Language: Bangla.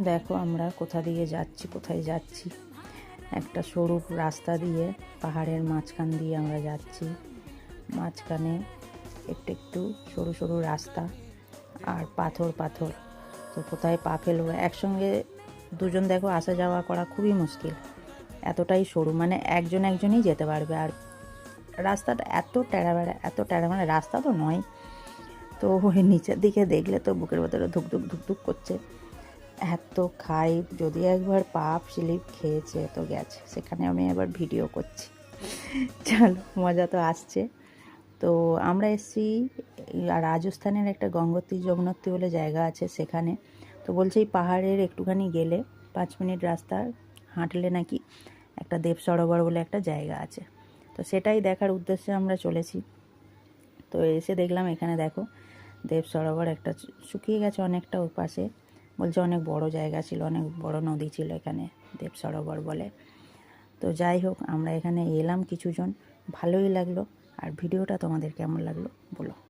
দেখো আমরা কোথা দিয়ে যাচ্ছি, কোথায় যাচ্ছি। একটা সরু রাস্তা দিয়ে পাহাড়ের মাঝখান দিয়ে আমরা যাচ্ছি। মাঝখানে একটু একটু সরু সরু রাস্তা আর পাথর পাথর। তো কোথায় পা ফেলবো, একসঙ্গে দুজন দেখো আসা যাওয়া করা খুবই মুশকিল, এতটাই সরু, মানে একজনই যেতে পারবে। আর রাস্তাটা এত টেরা, এত টেরা, মানে রাস্তা তো নয়। তো ওই নিচের দিকে দেখলে তো বুকের ভেতরে ধুকধুক ধুকধুক করছে, এত খাই। যদি একবার পাপ স্লিপ খেয়েছে তো গেছে, সেখানে আমি এবার ভিডিও করছি। চলো, মজা তো আসছে। তো আমরা এসেছি রাজস্থানের একটা গঙ্গোত্রী যমুনোত্রী বলে জায়গা আছে সেখানে। তো বলছে এই পাহাড়ের একটুখানি গেলে 5 মিনিট রাস্তা হাঁটলে নাকি একটা দেব সরোবর বলে একটা জায়গা আছে। তো সেটাই দেখার উদ্দেশ্যে আমরা চলেছি। তো এসে দেখলাম এখানে দেখো দেব সরোবর একটা শুকিয়ে গেছে অনেকটা, ওর পাশে বলছে অনেক বড় জায়গা ছিল, অনেক বড় নদী ছিল এখানে, দেব সরোবর বলে। তো যাই হোক, আমরা এখানে এলাম কিছুজন, ভালোই লাগলো। আর ভিডিওটা তোমাদের কেমন লাগলো বলো।